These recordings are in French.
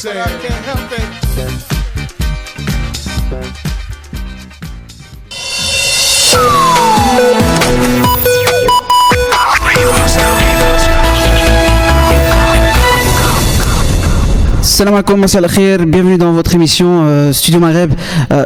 but I can't help it. Salam alaikum, masal khair, bienvenue dans votre émission Studio Maghreb.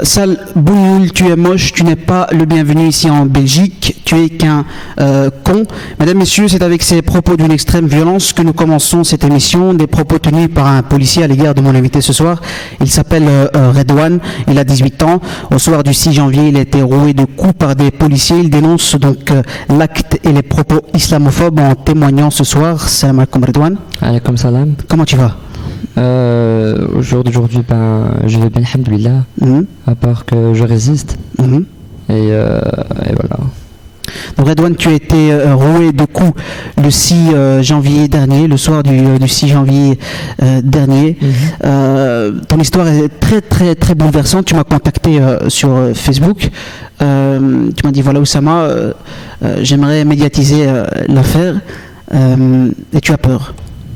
Sal Bougnoul, tu es moche, tu n'es pas le bienvenu ici en Belgique, tu es qu'un con. Mesdames, messieurs, c'est avec ces propos d'une extrême violence que nous commençons cette émission, des propos tenus par un policier à l'égard de mon invité ce soir. Il s'appelle Redouane, il a 18 ans. Au soir du 6 janvier, il a été roué de coups par des policiers. Il dénonce donc l'acte et les propos islamophobes en témoignant ce soir. Salam alaikum Redouane. Alaikum salam. Comment tu vas? Aujourd'hui, je vais bien, alhamdoulilah, à part que je résiste. Et voilà. Donc Redouane, tu as été roué de coups le 6 janvier dernier, le soir du 6 janvier dernier. Ton histoire est très très très bouleversante. Tu m'as contacté sur Facebook. Tu m'as dit voilà Oussama, j'aimerais médiatiser l'affaire. Et tu as peur.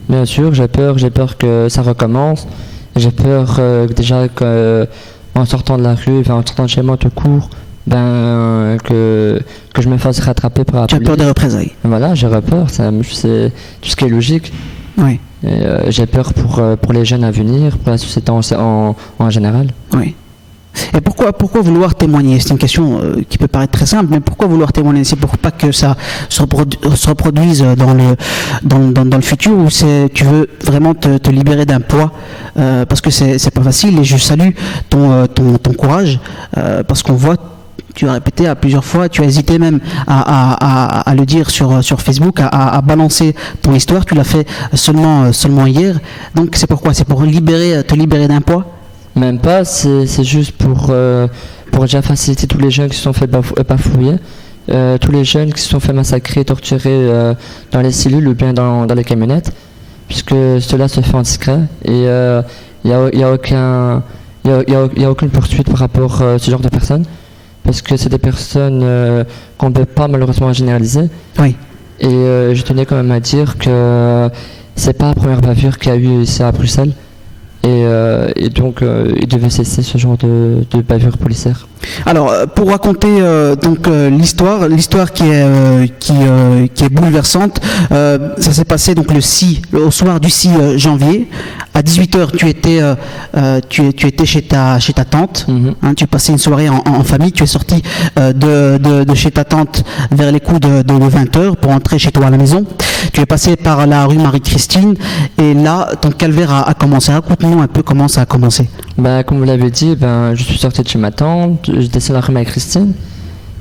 Bien sûr, j'ai peur que ça recommence. J'ai peur déjà qu'en sortant de la rue, en sortant de chez moi tout court, que je me fasse rattraper par la police. Tu as peur des représailles. Voilà, j'ai peur, c'est tout ce qui est logique. Oui. Et, j'ai peur pour les jeunes à venir, pour la société en général. Oui. Et pourquoi vouloir témoigner? C'est une question qui peut paraître très simple, mais pourquoi vouloir témoigner? C'est pour pas que ça se reproduise dans le futur, ou tu veux vraiment te libérer d'un poids, parce que c'est pas facile, et je salue ton courage, parce qu'on voit, tu as répété à plusieurs fois, tu as hésité même à le dire sur Facebook, à balancer ton histoire. Tu l'as fait seulement hier. Donc c'est pourquoi? C'est pour te libérer d'un poids? Même pas, c'est juste pour déjà faciliter tous les jeunes qui se sont fait bafouiller, tous les jeunes qui se sont fait massacrer, torturer dans les cellules ou bien dans les camionnettes, puisque cela se fait en discret, et il n'y a aucune poursuite par rapport à ce genre de personnes, parce que c'est des personnes qu'on ne peut pas malheureusement généraliser. Oui. Et je tenais quand même à dire que c'est pas la première bavure qu'il y a eu ici à Bruxelles. Et donc, il devait cesser ce genre de bavure policière. Alors, pour raconter l'histoire qui est bouleversante, ça s'est passé donc au soir du 6 janvier. À 18h, tu étais chez ta tante. Tu passais une soirée en famille. Tu es sorti de chez ta tante vers les coups de 20h pour entrer chez toi à la maison. Tu es passé par la rue Marie-Christine, et là, ton calvaire a commencé. Raconte-nous un peu comment ça a commencé. Comme vous l'avez dit, je suis sorti de chez ma tante, je descends la rue Marie-Christine.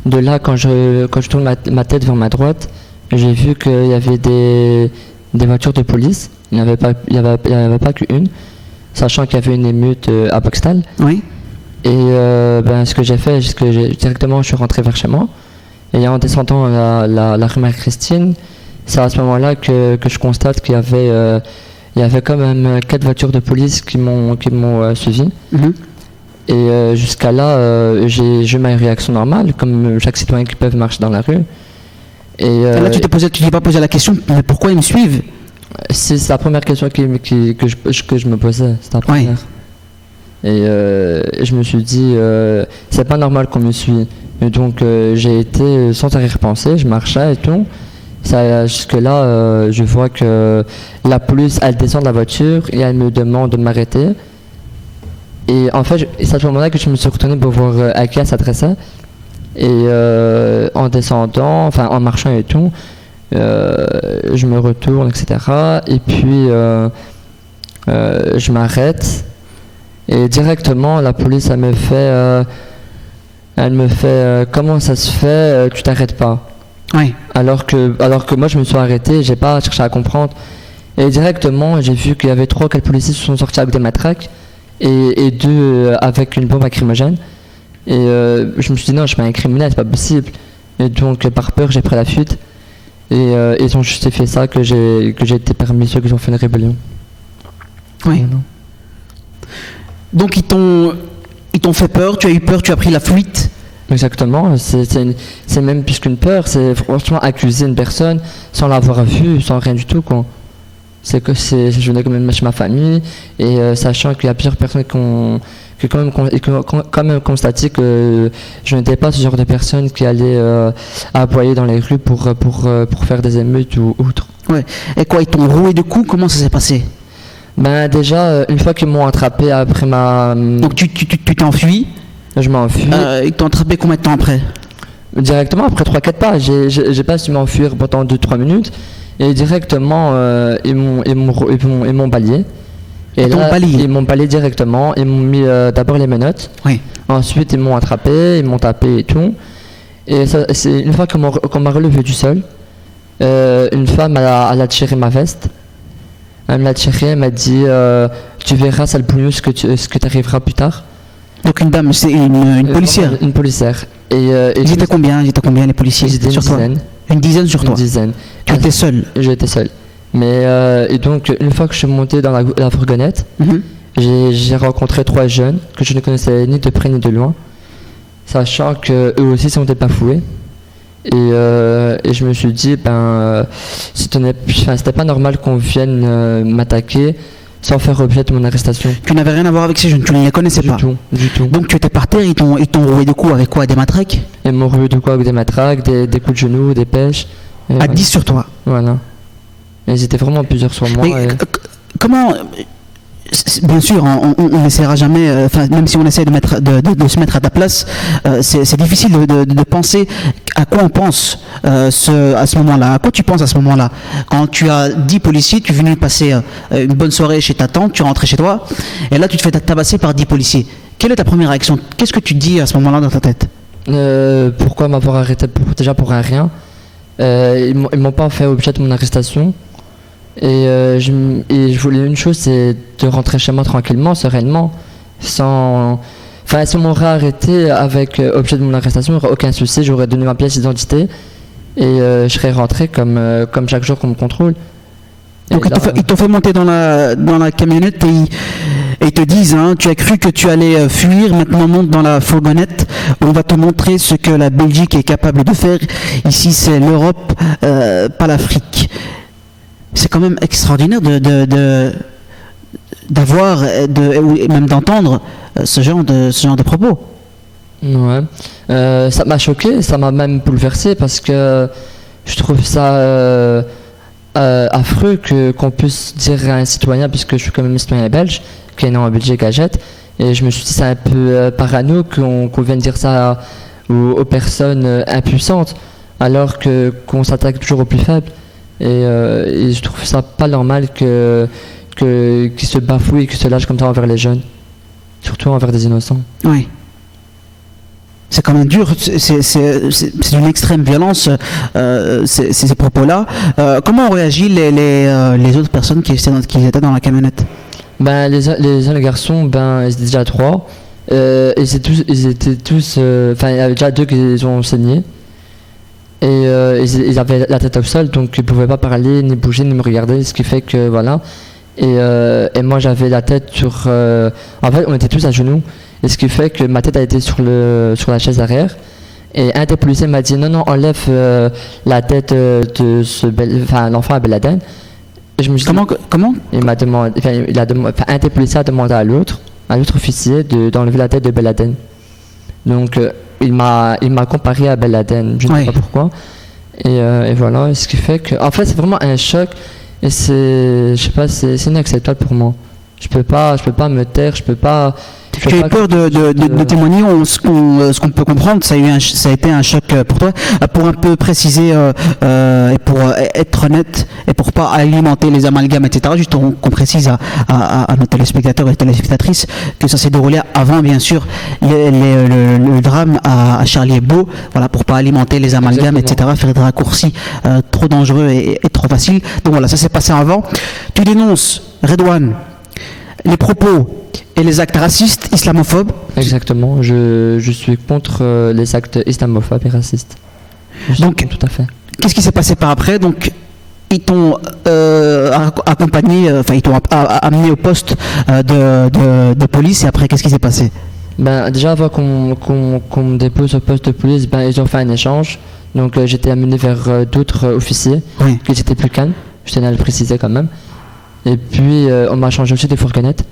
De là, quand je tourne ma tête vers ma droite, j'ai vu qu'il y avait des voitures de police. Il n'y avait pas qu'une, sachant qu'il y avait une émeute à Boxtal. Oui. Et ce que j'ai fait, directement, je suis rentré vers chez moi. Et en descendant la rue Marie-Christine, c'est à ce moment-là que je constate qu'il y avait quand même 4 voitures de police qui m'ont suivi. Et jusqu'à là, j'ai eu ma réaction normale, comme chaque citoyen qui peut marcher dans la rue. Et là, tu t'es pas posé la question, mais pourquoi ils me suivent? C'est la première question que je me posais, c'est la première. Oui. Et je me suis dit, c'est pas normal qu'on me suive. Et donc j'ai été sans arrière-pensée, je marchais et tout. Jusque-là, je vois que la police, elle descend de la voiture et elle me demande de m'arrêter. Et en fait, c'est à ce moment-là que je me suis retourné pour voir à qui elle s'adressait. Et en descendant, en marchant et tout, je me retourne, etc. Et puis, je m'arrête. Et directement, la police, elle me fait comment ça se fait, tu t'arrêtes pas? Oui. Alors que moi, je me suis arrêté, j'ai pas cherché à comprendre. Et directement, j'ai vu qu'il y avait 3 ou 4 policiers qui se sont sortis avec des matraques et 2 avec une bombe lacrymogène. Et je me suis dit non, je suis pas un criminel, c'est pas possible. Et donc, par peur, j'ai pris la fuite. Et ils ont justifié ça, que j'ai été parmi ceux qui ont fait une rébellion. Oui. Donc, ils t'ont fait peur, tu as eu peur, tu as pris la fuite. Exactement, c'est même plus qu'une peur, c'est franchement accuser une personne sans l'avoir vue, sans rien du tout, quoi. je venais quand même chez ma famille, et sachant qu'il y a plusieurs personnes qui ont quand même constaté que je n'étais pas ce genre de personne qui allait aboyer dans les rues pour faire des émeutes ou autre. Ouais. Et quoi, ils t'ont roué de coups? Comment ça s'est passé? Ben déjà, une fois qu'ils m'ont attrapé après Donc tu t'es enfui? Je m'enfuis. Ils t'ont attrapé combien de temps après? Directement après 3-4 pas. J'ai pas su m'enfuir pendant 2-3 minutes. Et directement, ils m'ont balayé. Et là, ils m'ont balayé directement. Ils m'ont mis d'abord les menottes. Oui. Ensuite, ils m'ont attrapé, ils m'ont tapé et tout. Et ça, c'est une fois qu'on m'a relevé du sol, une femme elle a tiré ma veste. Elle me l'a tiré, elle m'a dit tu verras, sale bougnou, ce que tu arriveras plus tard. Donc une dame, c'est une policière? Une policière. Et ils étaient combien les policiers? Ils étaient une dizaine. Une dizaine sur toi? Une dizaine. Tu étais seul? J'étais seul. Mais et donc une fois que je suis monté dans la fourgonnette, j'ai rencontré 3 jeunes que je ne connaissais ni de près ni de loin, sachant qu'eux aussi sont des bafoués. Et je me suis dit c'était pas normal qu'on vienne m'attaquer sans faire objet de mon arrestation. Tu n'avais rien à voir avec ces jeunes, tu ne les connaissais pas? Du tout. Donc tu étais par terre, ils t'ont roué de coups avec quoi? Des matraques? Ils m'ont roué de coups avec des matraques, des coups de genoux, des pêches. À voilà. 10 sur toi? Voilà. Ils étaient vraiment plusieurs sur moi. Mais comment... Bien sûr, on n'essaiera jamais, même si on essaie de se mettre à ta place, c'est difficile de penser à quoi on pense à ce moment-là. À quoi tu penses à ce moment-là? Quand tu as 10 policiers, tu es venu passer une bonne soirée chez ta tante, tu es rentré chez toi, et là tu te fais tabasser par 10 policiers. Quelle est ta première réaction? Qu'est-ce que tu te dis à ce moment-là dans ta tête? Pourquoi m'avoir arrêté? Déjà pour un rien. Ils m'ont pas fait objet de mon arrestation. Et je voulais une chose, c'est de rentrer chez moi tranquillement, sereinement, sans... Enfin, si on m'aurait arrêté avec objet de mon arrestation, il n'y aurait aucun souci, j'aurais donné ma pièce d'identité et je serais rentré comme chaque jour qu'on me contrôle. Donc ils t'ont fait monter dans la camionnette et ils te disent, tu as cru que tu allais fuir, maintenant monte dans la fourgonnette, on va te montrer ce que la Belgique est capable de faire. Ici c'est l'Europe, pas l'Afrique. C'est quand même extraordinaire d'avoir et même d'entendre ce genre de propos. Ouais, ça m'a choqué, ça m'a même bouleversé parce que je trouve ça affreux qu'on puisse dire à un citoyen, puisque je suis quand même un citoyen belge, qui est né en Belgique à Jette, et je me suis dit c'est un peu parano qu'on vienne dire ça aux personnes impuissantes, alors qu'on s'attaque toujours aux plus faibles. Et je trouve ça pas normal qu'ils se bafouent et qu'ils se lâchent comme ça envers les jeunes, surtout envers des innocents. Oui. C'est quand même dur, c'est une extrême violence, ces propos-là. Comment ont réagi les autres personnes qui étaient dans la camionnette? Les garçons, ils étaient déjà 3. Ils étaient tous... il y avait déjà 2 qui ont saigné. Et ils avaient la tête au sol, donc ils ne pouvaient pas parler, ni bouger, ni me regarder, ce qui fait que voilà. Et moi j'avais la tête sur... en fait, on était tous à genoux, et ce qui fait que ma tête a été sur la chaise arrière. Et un des policiers m'a dit non, enlève la tête de l'enfant à Ben Laden. Et je me suis comment il m'a demandé, un des policiers a demandé à l'autre officier d'enlever la tête de Ben Laden. Donc il m'a comparé à Ben Laden, je ne sais pas pourquoi. Et voilà, ce qui fait que, en fait, c'est vraiment un choc et c'est inacceptable pour moi. Je peux pas me taire, je peux pas. Tu as eu peur de témoigner, ce qu'on peut comprendre, ça a été un choc pour toi. Pour un peu préciser et pour être honnête et pour pas alimenter les amalgames, etc., juste qu'on précise à nos téléspectateurs et téléspectatrices que ça s'est déroulé avant, bien sûr, le drame à Charlie Hebdo, voilà, pour pas alimenter les amalgames, etc., faire des raccourcis trop dangereux et trop faciles. Donc voilà, ça s'est passé avant. Tu dénonces, Redouane, les propos et les actes racistes, islamophobes. Exactement, je suis contre les actes islamophobes et racistes. Donc, tout à fait. Qu'est-ce qui s'est passé par après? Donc, ils t'ont accompagné, ils t'ont amené au poste de police, et après, qu'est-ce qui s'est passé? Déjà, avant qu'on me dépose au poste de police, ils ont fait un échange. Donc, j'étais amené vers d'autres officiers qui étaient plus calmes. Je tenais à le préciser quand même. Et puis on m'a changé aussi des fourgonnettes.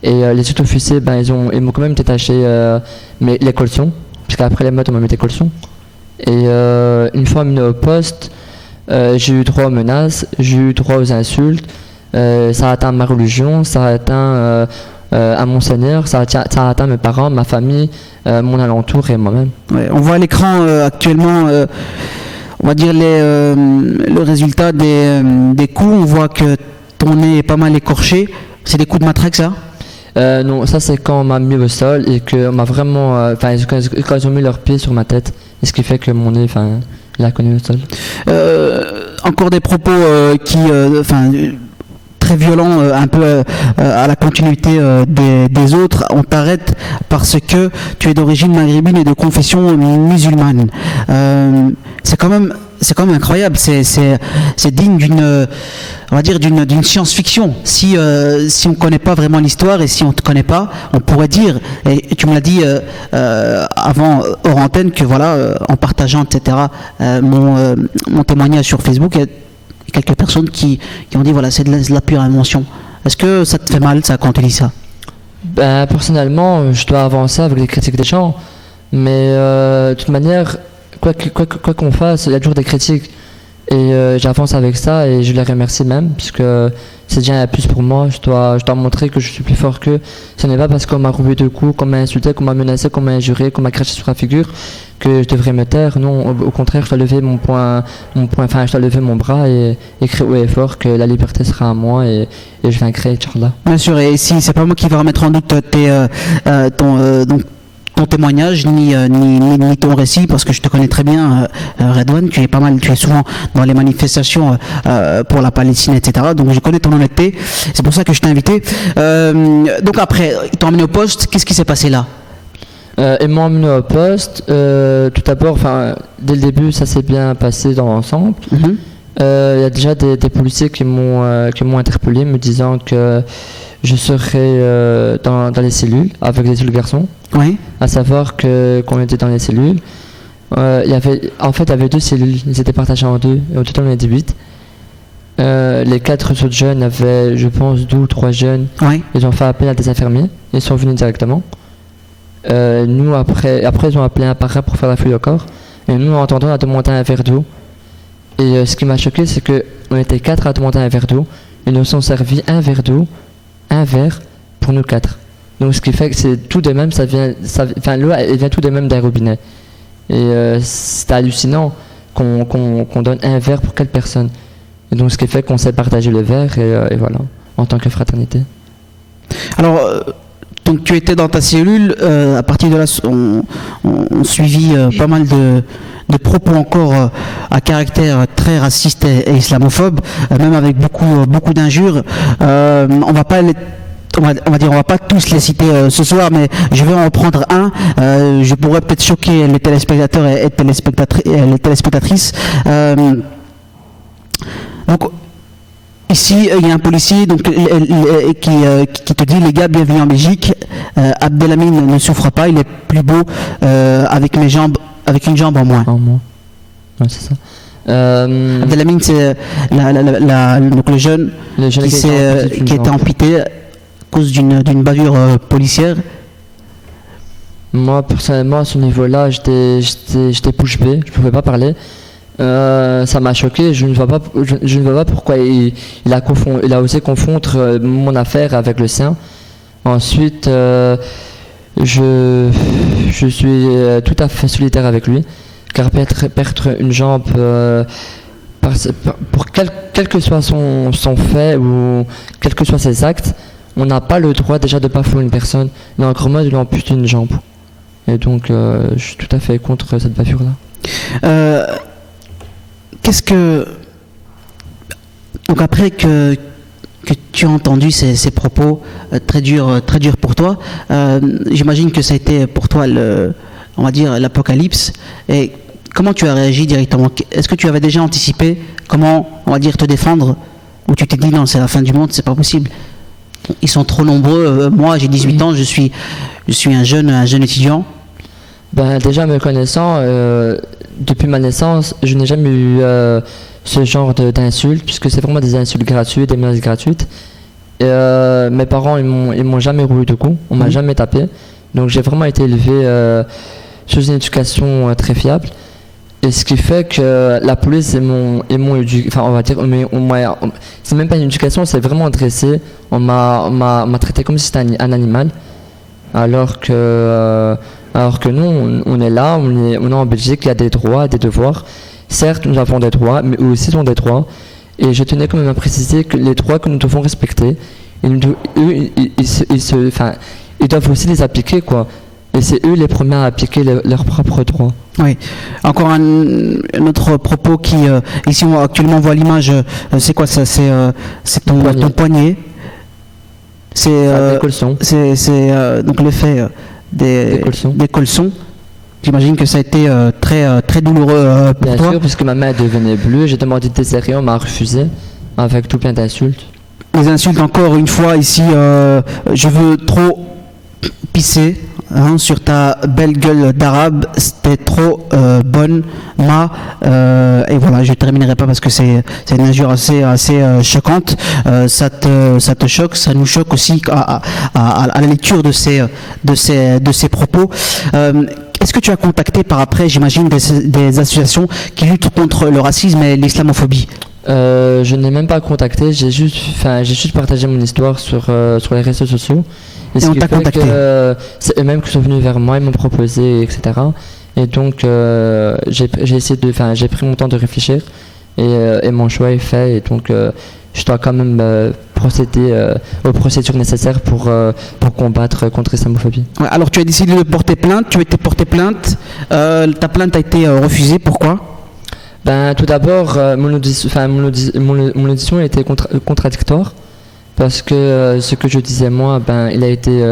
Et les sous-officiers, ils m'ont quand même détaché les cautions, parce qu'après les meutes, on m'a mis des cautions. Et une fois amené au poste, j'ai eu droit aux menaces, j'ai eu droit aux insultes. Ça a atteint ma religion, ça a atteint à mon Seigneur, ça a atteint mes parents, ma famille, mon alentour et moi-même. Ouais, on voit à l'écran actuellement, on va dire le résultat des coups. On voit que ton nez est pas mal écorché. C'est des coups de matraque, ça? Non, ça c'est quand on m'a mis au sol et qu'on m'a vraiment, quand ils ont mis leurs pieds sur ma tête, et ce qui fait que mon nez, il a connu le sol. Encore des propos très violents, un peu à la continuité des autres. On t'arrête parce que tu es d'origine maghrébine et de confession musulmane. C'est quand même incroyable. C'est digne d'une science-fiction. Si on ne connaît pas vraiment l'histoire et si on ne te connaît pas, on pourrait dire, et tu me l'as dit avant hors antenne, que voilà, en partageant etc. Mon témoignage sur Facebook, il y a quelques personnes qui ont dit voilà, c'est de la pure invention. Est-ce que ça te fait mal, ça, quand tu dis ça? Personnellement, je dois avancer avec les critiques des gens, mais de toute manière, quoi qu'on fasse, il y a toujours des critiques. Et j'avance avec ça et je les remercie même, puisque c'est déjà un plus pour moi. Je dois montrer que je suis plus fort qu'eux. Ce n'est pas parce qu'on m'a roulé 2 coups, qu'on m'a insulté, qu'on m'a menacé, qu'on m'a injuré, qu'on m'a craché sur la figure que je devrais me taire. Non, au contraire, je dois lever je dois lever mon bras et crier haut et fort que la liberté sera à moi et je vaincrai, Inch'Allah. Bien sûr, et si c'est pas moi qui va remettre en doute ton témoignage ni ton récit, parce que je te connais très bien, Redouane, tu es souvent dans les manifestations pour la Palestine, etc. Donc je connais ton honnêteté, c'est pour ça que je t'ai invité. Donc après, ils t'ont emmené au poste, qu'est-ce qui s'est passé là? Ils m'ont emmené au poste. Tout d'abord, dès le début, ça s'est bien passé dans l'ensemble. Il y a déjà des policiers qui m'ont interpellé, me disant que je serais dans les cellules avec les autres garçons. Oui. À savoir qu'on était dans les cellules. Il y avait 2 cellules, ils étaient partagés en 2, et au total on était 8. Les 4 autres jeunes avaient, je pense, 2 ou 3 jeunes. Oui. Ils ont fait appel à des infirmiers, ils sont venus directement. Nous, après, ils ont appelé un parrain pour faire la fouille au corps. Et nous, en attendant, on a demandé un verre d'eau. Et ce qui m'a choqué, c'est qu'on était 4 à demander un verre d'eau. Ils nous ont servi un verre d'eau, un verre pour nous 4. Donc ce qui fait que c'est tout de même, l'eau elle vient tout de même d'un robinet. Et c'est hallucinant qu'on donne un verre pour 4 personnes. Et donc ce qui fait qu'on s'est partagé le verre et voilà, en tant que fraternité. Alors, donc tu étais dans ta cellule, à partir de là, on suivit pas mal de propos encore à caractère très raciste et islamophobe, même avec beaucoup d'injures. On va pas tous les citer ce soir, mais je vais en reprendre un. Je pourrais peut-être choquer les téléspectateurs et les téléspectatrices. Donc ici, il y a un policier qui te dit: les gars, bienvenue en Belgique. Abdelhamine ne souffre pas, il est plus beau avec une jambe en moins. Ouais, c'est ça. Abdelhamine, c'est donc le jeune qui était amputé à cause d'une bavure policière. Moi, personnellement, à ce niveau-là, j'étais bouche bée, je ne pouvais pas parler. Ça m'a choqué, je ne vois pas pourquoi il a osé confondre mon affaire avec le sien. Ensuite, je suis tout à fait solidaire avec lui, car perdre une jambe, pour quel que soit son fait ou quels que soient ses actes, on n'a pas le droit déjà de bafouer une personne, mais encore moins de lui amputer une jambe. Et donc, je suis tout à fait contre cette bavure-là. Qu'est-ce que... Donc après que tu as entendu ces propos très durs pour toi, j'imagine que ça a été pour toi on va dire l'apocalypse. Et comment tu as réagi directement? Est-ce que tu avais déjà anticipé comment, on va dire, te défendre, ou tu t'es dit non, c'est la fin du monde, c'est pas possible, ils sont trop nombreux, moi j'ai 18 ans, je suis un jeune étudiant? Déjà me connaissant, depuis ma naissance, je n'ai jamais eu ce genre d'insultes, puisque c'est vraiment des insultes gratuites, des menaces gratuites. Et, mes parents, ils m'ont jamais roulé de coups, on m'a jamais tapé. Donc j'ai vraiment été élevé sous une éducation très fiable. Et ce qui fait que la police m'ont enfin on va dire, c'est même pas une éducation, c'est vraiment dressé. On m'a traité comme si c'était un animal. Alors que nous, on est là, on est en Belgique, il y a des droits, des devoirs. Certes, nous avons des droits, mais eux aussi ont des droits. Et je tenais quand même à préciser que les droits que nous devons respecter, ils doivent aussi les appliquer, quoi. Et c'est eux les premiers à appliquer leurs propres droits. Oui. Encore un autre propos qui, ici actuellement on voit l'image, c'est quoi ça? C'est ton poignet. C'est donc l'effet des colsons. J'imagine que ça a été très douloureux pour toi. Bien sûr, puisque ma main devenait bleue, j'ai demandé de desserrer, on m'a refusé, avec tout plein d'insultes. Les insultes encore une fois ici, je veux trop pisser sur ta belle gueule d'arabe, c'était trop bonne, et voilà, je terminerai pas parce que c'est une injure assez choquante. Ça te choque, ça nous choque aussi à la lecture de ces propos. Est-ce que tu as contacté par après, j'imagine, des associations qui luttent contre le racisme et l'islamophobie? Je n'ai même pas contacté, j'ai juste partagé mon histoire sur les réseaux sociaux. Et on t'a contacté. C'est eux-mêmes qui sont venus vers moi, ils m'ont proposé, etc. Et donc j'ai pris mon temps de réfléchir et mon choix est fait. Et donc je dois quand même procéder aux procédures nécessaires pour combattre contre l'islamophobie. Ouais, alors tu as décidé de porter plainte, tu as été porté plainte, ta plainte a été refusée, pourquoi? Tout d'abord, mon audition était contradictoire. Parce que ce que je disais moi, il a été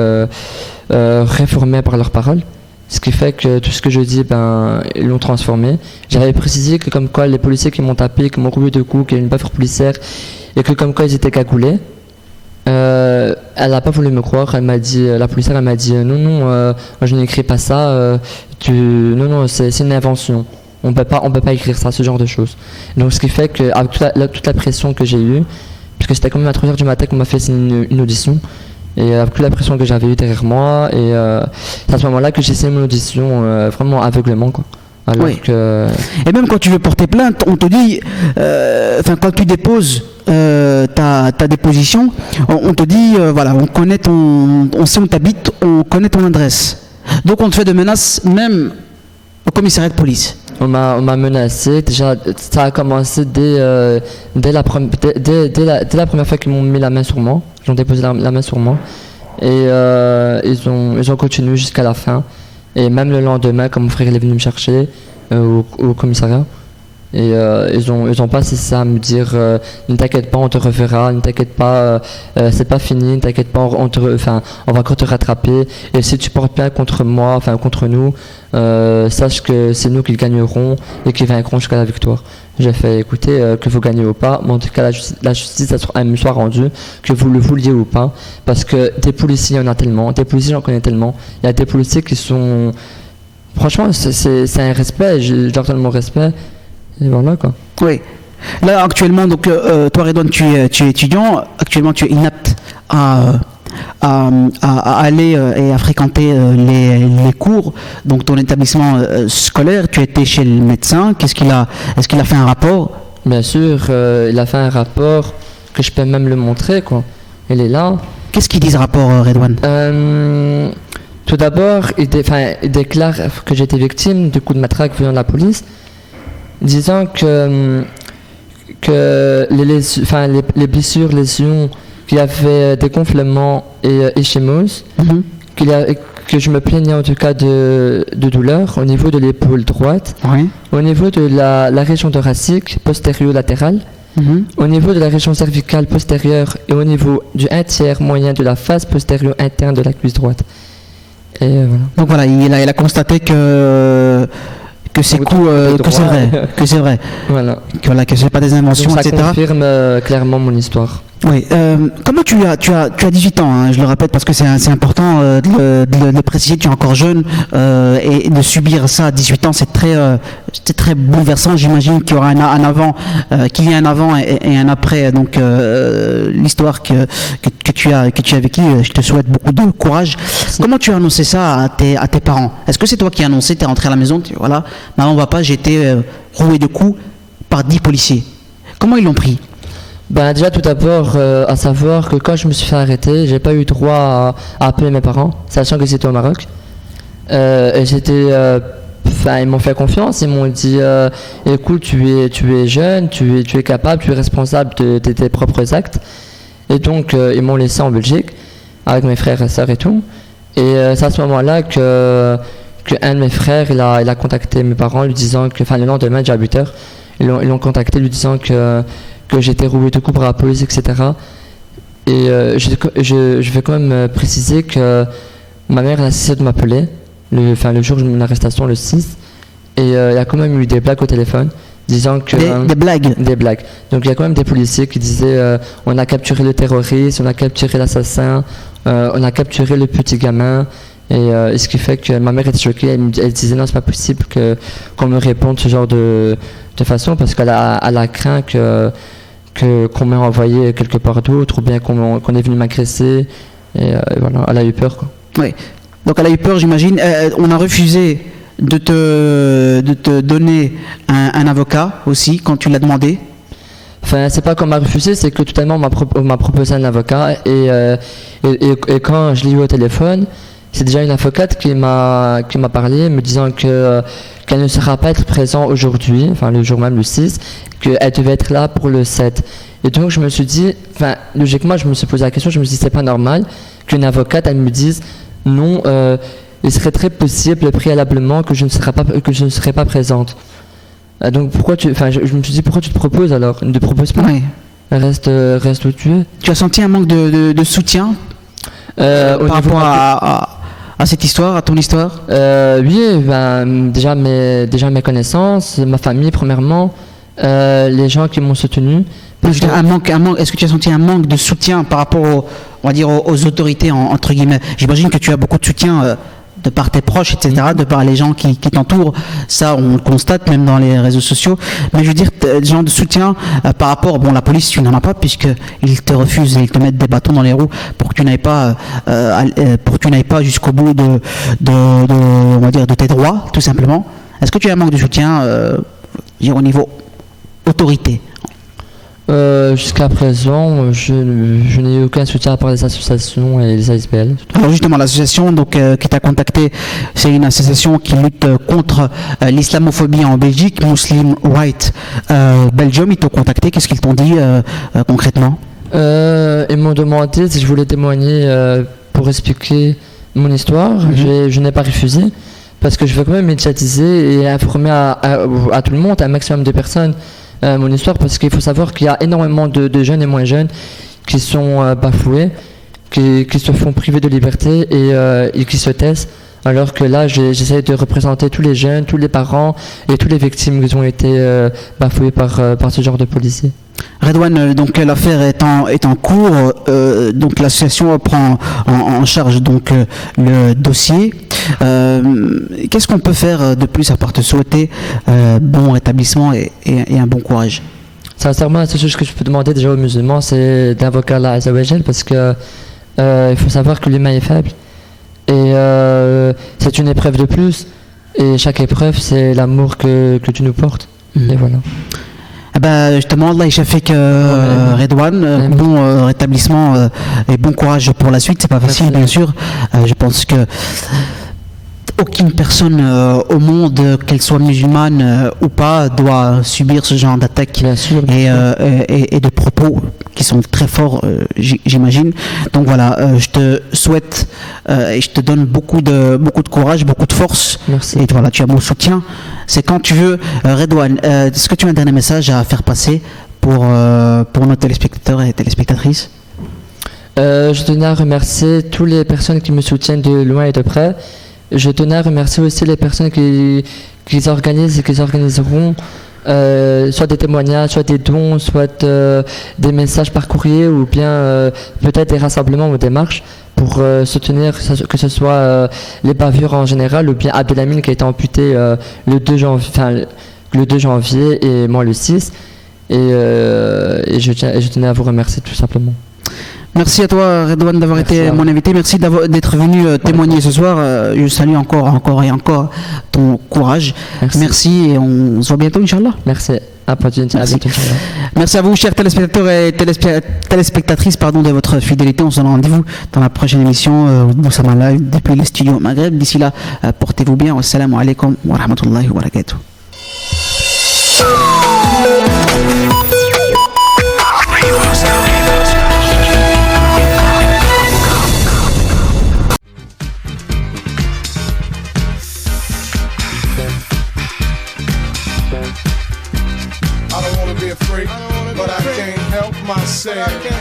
réformé par leurs paroles. Ce qui fait que tout ce que je dis, ils l'ont transformé. J'avais précisé que comme quoi les policiers qui m'ont tapé, qui m'ont roulé de coups, qu'il y a une baffe policière, et que comme quoi ils étaient cagoulés. Elle n'a pas voulu me croire. La policière m'a dit non, je n'écris pas ça. Non, c'est une invention. On peut pas écrire ça, ce genre de choses. Donc ce qui fait que avec toute la pression que j'ai eue, puisque c'était quand même à 3h du matin qu'on m'a fait une audition, et avec toute la pression que j'avais eue derrière moi, et c'est à ce moment-là que j'ai essayé mon audition vraiment aveuglément, quoi. Alors oui. que... Et même quand tu veux porter plainte, on te dit, quand tu déposes ta déposition, on te dit, voilà, on sait où t'habites, on connaît ton adresse. Donc on te fait de menaces même au commissariat de police. On m'a menacé. Déjà, ça a commencé dès la première fois qu'ils m'ont mis la main sur moi. Ils ont déposé la main sur moi. Et ils ont continué jusqu'à la fin. Et même le lendemain, quand mon frère est venu me chercher au commissariat, et ils ont pas cessé à me dire ne t'inquiète pas, on te reverra, ne t'inquiète pas, c'est pas fini, ne t'inquiète pas, on va encore te rattraper, et si tu portes plainte contre moi, contre nous, sache que c'est nous qui gagnerons et qui vaincrons jusqu'à la victoire. J'ai fait écouter, que vous gagnez ou pas, mais en tout cas la justice me soit rendue, que vous le vouliez ou pas, parce que des policiers il y en a tellement, des policiers j'en connais tellement, il y a des policiers qui sont, franchement c'est un respect, je leur donne mon respect. Et voilà, quoi. Oui. Là actuellement, donc toi Redouane, tu es étudiant. Actuellement, tu es inapte à aller et à fréquenter les cours. Donc ton établissement scolaire, tu as été chez le médecin. Est-ce qu'il a fait un rapport? Bien sûr, il a fait un rapport que je peux même le montrer, quoi. Il est là. Qu'est-ce qu'il dit ce rapport, Redouane? Tout d'abord, il déclare que j'ai été victime de coups de matraque venant de la police, disant que les blessures, lésions, qu'il y avait des gonflements et échémoses, que je me plaignais en tout cas de douleur au niveau de l'épaule droite, au niveau de la région thoracique postérieur-latérale, au niveau de la région cervicale postérieure et au niveau du 1/3 moyen de la face postérieure interne de la cuisse droite. Et voilà. Donc voilà, il a constaté que c'est vrai, Voilà. Que c'est pas des inventions, donc ça etc. confirme clairement mon histoire. Oui. Comment tu as 18 ans, hein, je le répète parce que c'est important de le préciser. Tu es encore jeune et de subir ça à 18 ans, c'est très bouleversant. J'imagine qu'il y aura un avant, qu'il y a un avant et un après. Donc l'histoire que tu as vécue, je te souhaite beaucoup de courage. Comment tu as annoncé ça à tes parents? Est-ce que c'est toi qui as annoncé? T'es rentré à la maison, voilà, maman, papa, j'ai été roué de coups par 10 policiers. Comment ils l'ont pris? Ben déjà tout d'abord à savoir que quand je me suis fait arrêter, j'ai pas eu droit à appeler mes parents, sachant que c'était au Maroc. Et ils m'ont fait confiance, ils m'ont dit écoute, tu es jeune, tu es capable, tu es responsable de tes propres actes. Et donc ils m'ont laissé en Belgique avec mes frères et sœurs et tout. Et c'est à ce moment-là que un de mes frères il a contacté mes parents lui disant que, le lendemain déjà à 8h, ils l'ont contacté lui disant que j'étais roué de coups par la police, etc. Et je vais quand même préciser que ma mère a cessé de m'appeler le jour de mon arrestation, le 6. Et il y a quand même eu des blagues au téléphone, disant que... Des blagues? Des blagues. Donc il y a quand même des policiers qui disaient on a capturé le terroriste, on a capturé l'assassin, on a capturé le petit gamin. Et ce qui fait que ma mère était choquée, elle disait non, c'est pas possible qu'on me réponde ce genre de façon, parce qu'elle a craint qu'on m'ait envoyé quelque part d'autre, ou bien qu'on est venu m'agresser. Et voilà, elle a eu peur, quoi. Oui, donc elle a eu peur, j'imagine. On a refusé de te donner un avocat aussi quand tu l'as demandé. Enfin, c'est pas qu'on m'a refusé, c'est que totalement on m'a proposé un avocat et quand je l'ai eu au téléphone, c'est déjà une avocate qui m'a parlé, me disant qu'elle ne sera pas être présente aujourd'hui, enfin le jour même, le 6, qu'elle devait être là pour le 7. Et donc je me suis dit, logiquement je me suis posé la question, je me suis dit c'est pas normal qu'une avocate elle me dise non, il serait très possible préalablement que je ne serais pas présente. Donc je me suis dit pourquoi tu te proposes alors? Ne te propose pas. Oui. Reste où tu es. Tu as senti un manque de soutien par rapport à cette histoire, à ton histoire? Oui, déjà mes connaissances, ma famille premièrement, les gens qui m'ont soutenu. Un manque. Est-ce que tu as senti un manque de soutien par rapport aux autorités entre guillemets? J'imagine que tu as beaucoup de soutien de par tes proches, etc., de par les gens qui t'entourent. Ça, on le constate même dans les réseaux sociaux. Mais je veux dire, des gens de soutien par rapport... Bon, la police, tu n'en as pas, puisqu'ils te refusent, ils te mettent des bâtons dans les roues pour que tu n'ailles pas jusqu'au bout on va dire, de tes droits, tout simplement. Est-ce que tu as un manque de soutien au niveau autorité? Jusqu'à présent, je n'ai eu aucun soutien à part les associations et les ASBL. Alors justement, l'association qui t'a contacté, c'est une association qui lutte contre l'islamophobie en Belgique, Muslim Right Belgium. Ils t'ont contacté, qu'est-ce qu'ils t'ont dit concrètement? Ils m'ont demandé si je voulais témoigner pour expliquer mon histoire. Je n'ai pas refusé, parce que je veux quand même médiatiser et informer à tout le monde, à un maximum de personnes, mon histoire, parce qu'il faut savoir qu'il y a énormément de jeunes et moins jeunes qui sont bafoués, qui se font priver de liberté et qui se taisent, alors que là j'essaie de représenter tous les jeunes, tous les parents et toutes les victimes qui ont été bafouées par ce genre de policiers. Redouane, donc l'affaire est en cours, donc l'association prend en charge donc le dossier. Qu'est-ce qu'on peut faire de plus à part te souhaiter bon rétablissement et un bon courage? Sincèrement, la seule chose que je peux demander déjà aux musulmans, c'est d'invoquer Allah Azzawajal, parce que il faut savoir que l'humain est faible et c'est une épreuve de plus, et chaque épreuve c'est l'amour que tu nous portes. Et voilà. Justement, Allah Yashafik Redouane, bon rétablissement et bon courage pour la suite. C'est pas facile, bien sûr. Je pense que aucune personne au monde, qu'elle soit musulmane ou pas, doit subir ce genre d'attaque et de propos qui sont très forts, j'imagine. Donc voilà, je te souhaite et je te donne beaucoup de courage, beaucoup de force. Merci. Et voilà, tu as mon soutien. C'est quand tu veux. Redouane, est-ce que tu as un dernier message à faire passer pour nos téléspectateurs et téléspectatrices? Je tenais à remercier toutes les personnes qui me soutiennent de loin et de près. Je tenais à remercier aussi les personnes qui organisent et qui organiseront soit des témoignages, soit des dons, soit des messages par courrier ou bien peut-être des rassemblements ou des marches pour soutenir que ce soit les bavures en général ou bien Abdelhamid qui a été amputé le 2 janvier et moi le 6 et je tenais à vous remercier tout simplement. Merci à toi Redouane d'avoir été mon invité, merci d'être venu témoigner ce soir. Je salue encore ton courage. Merci et on se voit bientôt Inch'Allah. Merci. Merci à vous chers téléspectateurs et téléspectatrices de votre fidélité. On se donne rendez-vous dans la prochaine émission Boussama Live depuis les studios Maghreb. D'ici là, portez-vous bien. Wassalamu alaikum wa rahmatullahi wa barakatuh. But I can't help myself.